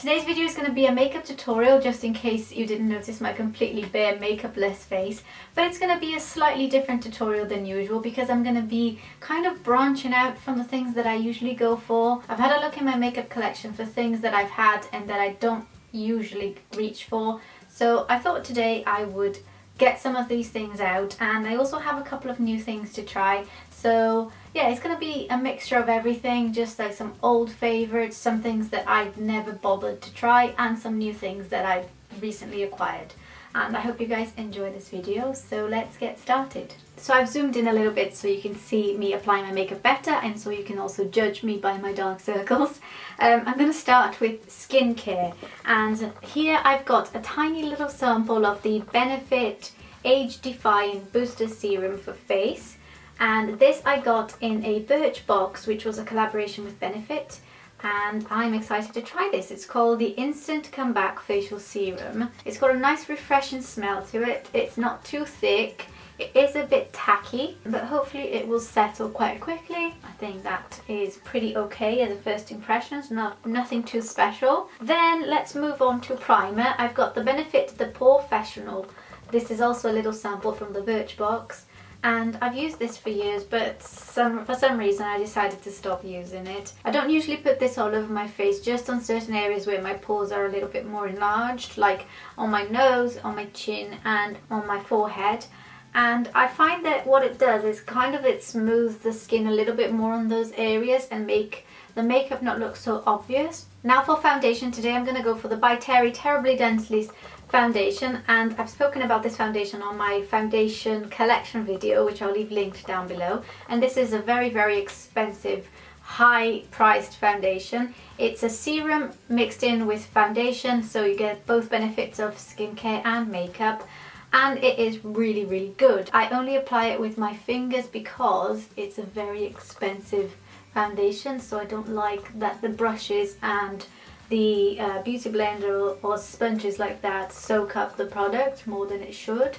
Today's video is going to be a makeup tutorial, just in case you didn't notice my completely bare makeup-less face. But it's going to be a slightly different tutorial than usual because I'm going to be kind of branching out from the things that I usually go for. I've had a look in my makeup collection for things that I've had and that I don't usually reach for. So I thought today I would get some of these things out, and I also have a couple of new things to try. So yeah, it's going to be a mixture of everything, just like some old favorites, some things that I've never bothered to try, and some new things that I've recently acquired. And I hope you guys enjoy this video, so let's get started. So I've zoomed in a little bit so you can see me applying my makeup better, and so you can also judge me by my dark circles. I'm going to start with skincare, and here I've got a tiny little sample of the Benefit Age Defying Booster Serum for Face. And this I got in a Beige box, which was a collaboration with Benefit, and I'm excited to try this. It's called the Instant Comeback Facial Serum. It's got a nice refreshing smell to it. It's not too thick. It is a bit tacky, but hopefully it will settle quite quickly. I think that is pretty okay as a first impressions, nothing too special. Then let's move on to primer. I've got the Benefit the Porefessional. This is also a little sample from the Beige box. And I've used this for years, but for some reason I decided to stop using it. I don't usually put this all over my face, just on certain areas where my pores are a little bit more enlarged, like on my nose, on my chin, and on my forehead. And I find that what it does is it smooths the skin a little bit more on those areas and make the makeup not look so obvious. Now for foundation, today I'm going to go for the by Terrybly Densiliss foundation, and I've spoken about this foundation on my foundation collection video, which I'll leave linked down below. And this is a very, very expensive, high priced foundation. It's a serum mixed in with foundation, so you get both benefits of skincare and makeup, and it is really, really good. I only apply it with my fingers because it's a very expensive foundation, so I don't like that the brushes and the beauty blender or sponges like that soak up the product more than it should.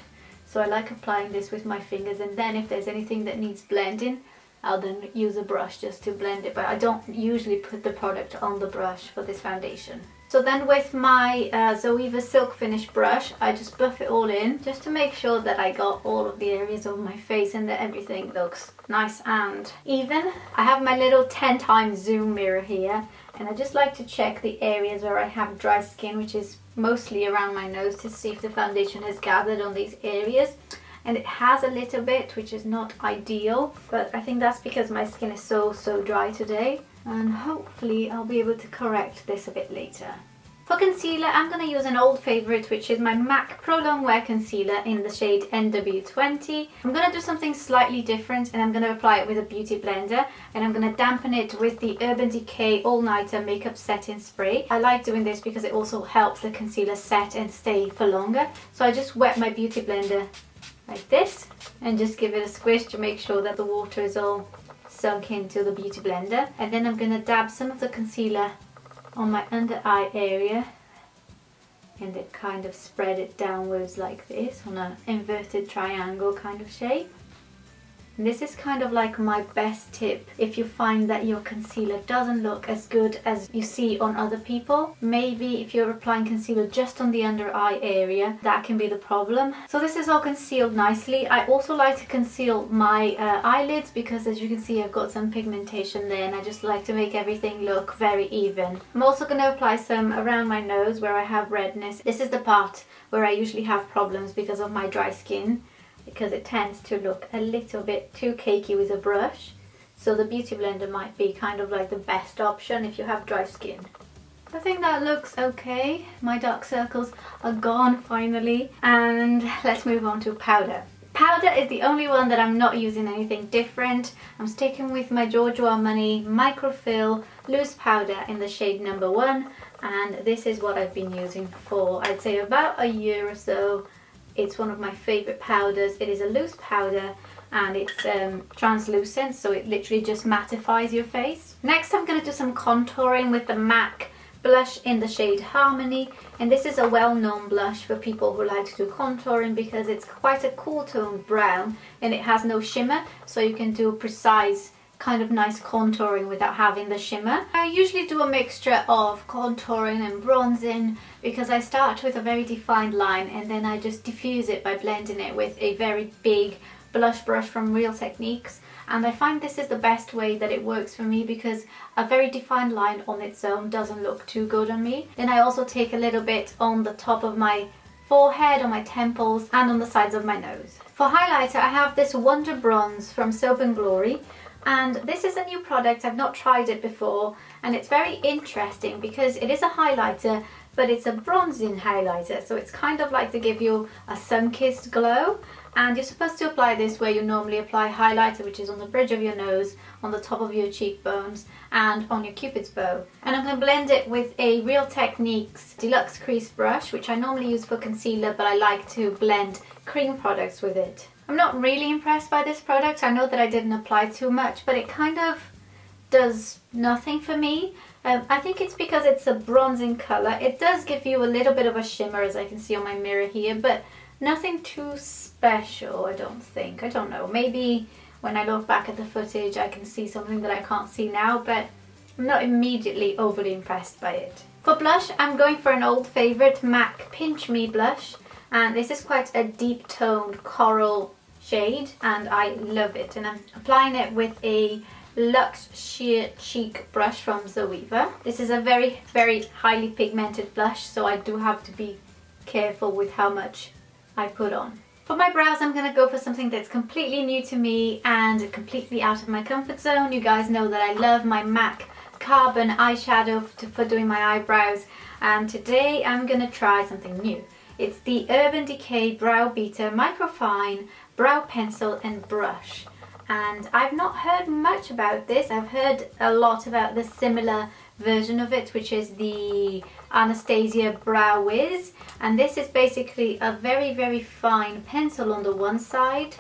So I like applying this with my fingers, and then if there's anything that needs blending, I'll then use a brush just to blend it, but I don't usually put the product on the brush for this foundation. So then with my Zoeva Silk Finish brush, I just buff it all in just to make sure that I got all of the areas of my face and that everything looks nice and even. I have my little 10 times zoom mirror here, and I just like to check the areas where I have dry skin, which is mostly around my nose, to see if the foundation has gathered on these areas. And it has a little bit, which is not ideal, but I think that's because my skin is so dry today, and hopefully I'll be able to correct this a bit later. For concealer, I'm going to use an old favourite, which is my MAC Pro Longwear concealer in the shade NW20. I'm going to do something slightly different, and I'm going to apply it with a beauty blender, and I'm going to dampen it with the Urban Decay All Nighter Makeup Setting Spray. I like doing this because it also helps the concealer set and stay for longer. So I just wet my beauty blender like this and just give it a squish to make sure that the water is all sunk into the beauty blender. And then I'm going to dab some of the concealer on my under eye area and then kind of spread it downwards like this on an inverted triangle kind of shape. And this is kind of like my best tip if you find that your concealer doesn't look as good as you see on other people. Maybe if you're applying concealer just on the under eye area, that can be the problem. So this is all concealed nicely. I also like to conceal my eyelids because, as you can see, I've got some pigmentation there, and I just like to make everything look very even. I'm also going to apply some around my nose where I have redness. This is the part where I usually have problems because of my dry skin, because it tends to look a little bit too cakey with a brush. So the beauty blender might be kind of like the best option if you have dry skin. I think that looks okay. My dark circles are gone finally, and let's move on to powder. Powder is the only one that I'm not using anything different. I'm sticking with my Giorgio Armani Micro-Fil loose powder in the shade number 1, and this is what I've been using for, I'd say, about a year or so. It's one of my favourite powders. It is a loose powder, and it's translucent, so it literally just mattifies your face. Next I'm going to do some contouring with the MAC blush in the shade Harmony, and this is a well-known blush for people who like to do contouring because it's quite a cool toned brown and it has no shimmer, so you can do precise kind of nice contouring without having the shimmer. I usually do a mixture of contouring and bronzing because I start with a very defined line and then I just diffuse it by blending it with a very big blush brush from Real Techniques. And I find this is the best way that it works for me because a very defined line on its own doesn't look too good on me. Then I also take a little bit on the top of my forehead, on my temples and on the sides of my nose. For highlighter I have this Wonderbronze from Soap & Glory, and this is a new product. I've not tried it before and it's very interesting because it is a highlighter but it's a bronzing highlighter, so it's kind of like to give you a sun-kissed glow. And you're supposed to apply this where you normally apply highlighter, which is on the bridge of your nose, on the top of your cheekbones and on your cupid's bow. And I'm going to blend it with a Real Techniques Deluxe Crease Brush, which I normally use for concealer, but I like to blend cream products with it. I'm not really impressed by this product. I know that I didn't apply too much, but it kind of does nothing for me. I think it's because it's a bronzing colour. It does give you a little bit of a shimmer, as I can see on my mirror here, but nothing too special, I don't think. I don't know. Maybe when I look back at the footage I can see something that I can't see now, but I'm not immediately overly impressed by it. For blush, I'm going for an old favourite, MAC Pinch Me blush. And this is quite a deep toned coral shade and I love it. And I'm applying it with a Luxe Sheer Cheek brush from Zoeva. This is a very, very highly pigmented blush, so I do have to be careful with how much I put on. For my brows, I'm going to go for something that's completely new to me and completely out of my comfort zone. You guys know that I love my MAC Carbon eyeshadow for doing my eyebrows, and today I'm going to try something new. It's the Urban Decay Brow Beater Micro-Fine Brow Pencil and Brush. And I've not heard much about this. I've heard a lot about the similar version of it, which is the Anastasia Brow Wiz, and this is basically a very, very fine pencil on the one side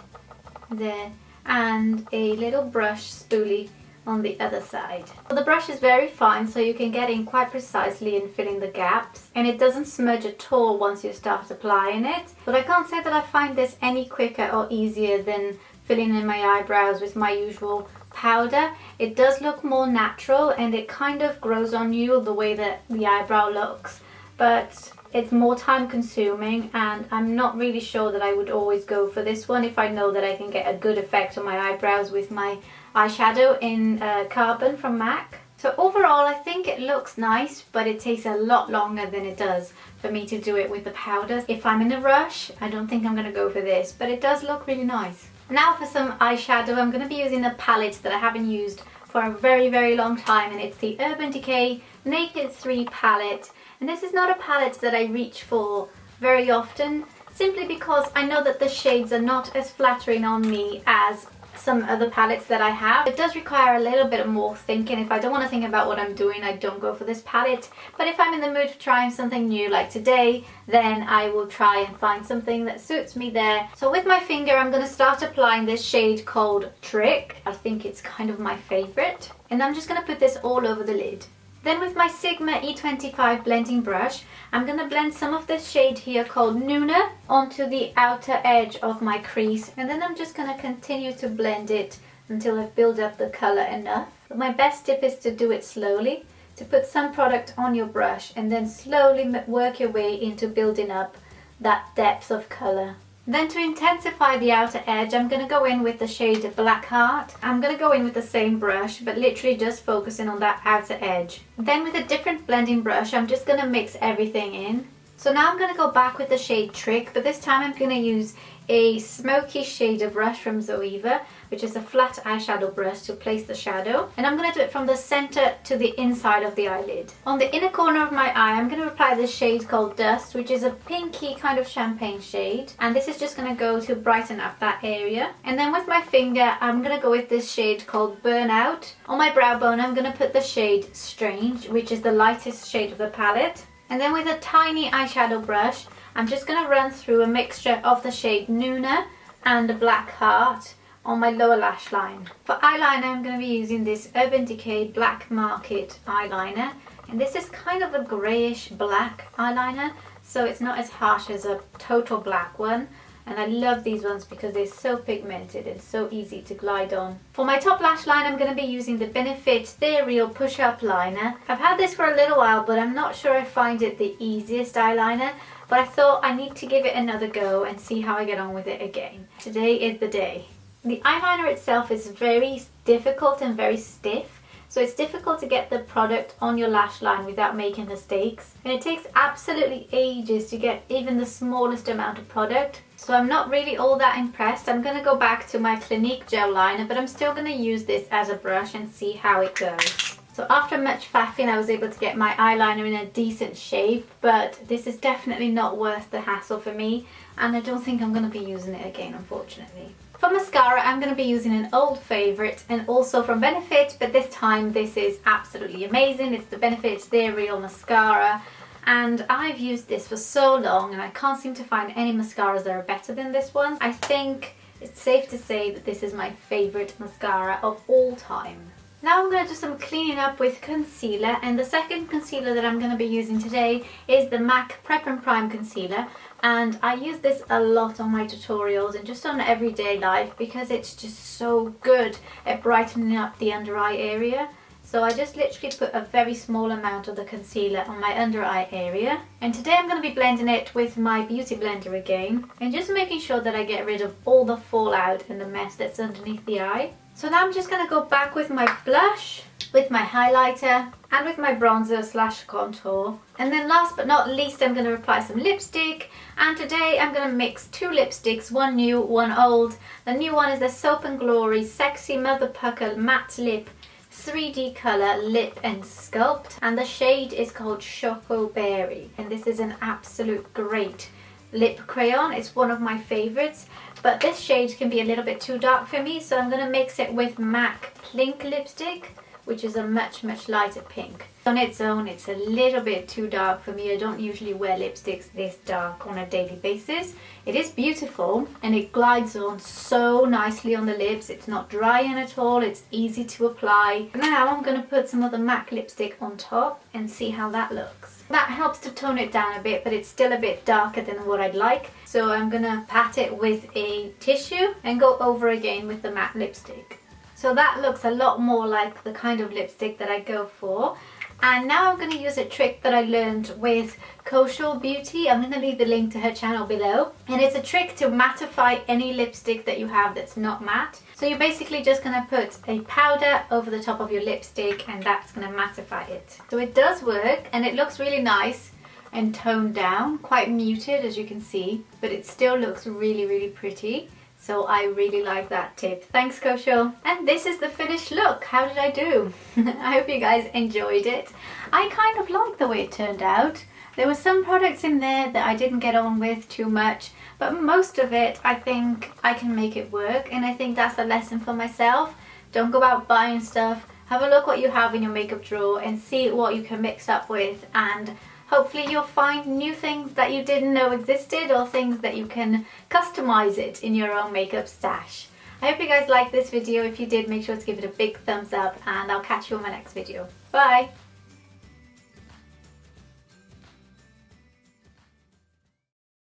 there and a little brush spoolie on the other side. Well, the brush is very fine, so you can get in quite precisely in filling the gaps, and it doesn't smudge at all once you start applying it. But I can't say that I find this any quicker or easier than filling in my eyebrows with my usual powder. It does look more natural and it kind of grows on you the way that the eyebrow looks, but it's more time consuming and I'm not really sure that I would always go for this one if I know that I can get a good effect on my eyebrows with my eyeshadow in Carbon from MAC. So overall I think it looks nice, but it takes a lot longer than it does for me to do it with the powders. If I'm in a rush, I don't think I'm going to go for this, but it does look really nice. Now for some eyeshadow, I'm going to be using a palette that I haven't used for a very, very long time, and it's the Urban Decay Naked 3 palette. And this is not a palette that I reach for very often, simply because I know that the shades are not as flattering on me as some other palettes that I have. It does require a little bit more thinking. If I don't want to think about what I'm doing, I don't go for this palette. But if I'm in the mood for trying something new like today, then I will try and find something that suits me there. So with my finger, I'm going to start applying this shade called Trick. I think it's kind of my favorite. And I'm just going to put this all over the lid. Then with my Sigma E25 blending brush, I'm going to blend some of this shade here called Nuna onto the outer edge of my crease. And then I'm just going to continue to blend it until I've built up the colour enough. But my best tip is to do it slowly, to put some product on your brush and then slowly work your way into building up that depth of colour. Then to intensify the outer edge, I'm going to go in with the shade Black Heart. I'm going to go in with the same brush, but literally just focusing on that outer edge. Then with a different blending brush, I'm just going to mix everything in. So now I'm going to go back with the shade Trick, but this time I'm going to use a Smokey shader brush from Zoeva, which is a flat eyeshadow brush to place the shadow. And I'm going to do it from the center to the inside of the eyelid. On the inner corner of my eye, I'm going to apply this shade called Dust, which is a pinky kind of champagne shade. And this is just going to go to brighten up that area. And then with my finger, I'm going to go with this shade called Burnout. On my brow bone, I'm going to put the shade Strange, which is the lightest shade of the palette. And then with a tiny eyeshadow brush, I'm just going to run through a mixture of the shade Nuna and the Black Heart on my lower lash line. For eyeliner, I'm going to be using this Urban Decay Black Market eyeliner. And this is kind of a greyish black eyeliner, so it's not as harsh as a total black one. And I love these ones because they're so pigmented and so easy to glide on. For my top lash line, I'm going to be using the Benefit Ethereal Push-Up Liner. I've had this for a little while, but I'm not sure I find it the easiest eyeliner. But I thought I need to give it another go and see how I get on with it again. Today is the day. The eyeliner itself is very difficult and very stiff. So it's difficult to get the product on your lash line without making mistakes. And it takes absolutely ages to get even the smallest amount of product. So I'm not really all that impressed. I'm going to go back to my Clinique gel liner, but I'm still going to use this as a brush and see how it goes. So after much faffing, I was able to get my eyeliner in a decent shape, but this is definitely not worth the hassle for me. And I don't think I'm going to be using it again, unfortunately. For mascara, I'm going to be using an old favourite and also from Benefit, but this time this is absolutely amazing. It's the Benefit Ethereal Mascara, and I've used this for so long and I can't seem to find any mascaras that are better than this one. I think it's safe to say that this is my favourite mascara of all time. Now I'm going to do some cleaning up with concealer, and the second concealer that I'm going to be using today is the MAC Prep and Prime Concealer. And I use this a lot on my tutorials and just on everyday life because it's just so good at brightening up the under eye area. So I just literally put a very small amount of the concealer on my under eye area. And today I'm going to be blending it with my beauty blender again and just making sure that I get rid of all the fallout and the mess that's underneath the eye. So now I'm just going to go back with my blush, with my highlighter and with my bronzer slash contour. And then last but not least, I'm going to apply some lipstick. And today I'm going to mix two lipsticks, one new, one old. The new one is the Soap & Glory Sexy Mother Pucker Matte Lip 3D Colour Lip and Sculpt. And the shade is called Chocoberry. And this is an absolute great lip crayon. It's one of my favourites. But this shade can be a little bit too dark for me, so I'm going to mix it with MAC Plink lipstick, which is a much lighter pink. On its own, it's a little bit too dark for me. I don't usually wear lipsticks this dark on a daily basis. It is beautiful and it glides on so nicely on the lips. It's not drying at all. It's easy to apply. Now I'm going to put some of the MAC lipstick on top and see how that looks. That helps to tone it down a bit, but it's still a bit darker than what I'd like. So I'm going to pat it with a tissue and go over again with the matte lipstick. So that looks a lot more like the kind of lipstick that I go for. And now I'm going to use a trick that I learned with Kosho Beauty. I'm going to leave the link to her channel below. And it's a trick to mattify any lipstick that you have that's not matte. So you're basically just going to put a powder over the top of your lipstick and that's going to mattify it. So it does work and it looks really nice and toned down, quite muted as you can see, but it still looks really pretty. So I really like that tip. Thanks, Kosho. And this is the finished look. How did I do? I hope you guys enjoyed it. I kind of like the way it turned out. There were some products in there that I didn't get on with too much, but most of it I think I can make it work, and I think that's a lesson for myself. Don't go out buying stuff. Have a look what you have in your makeup drawer and see what you can mix up with, and hopefully you'll find new things that you didn't know existed or things that you can customize it in your own makeup stash. I hope you guys liked this video. If you did, make sure to give it a big thumbs up and I'll catch you on my next video. Bye!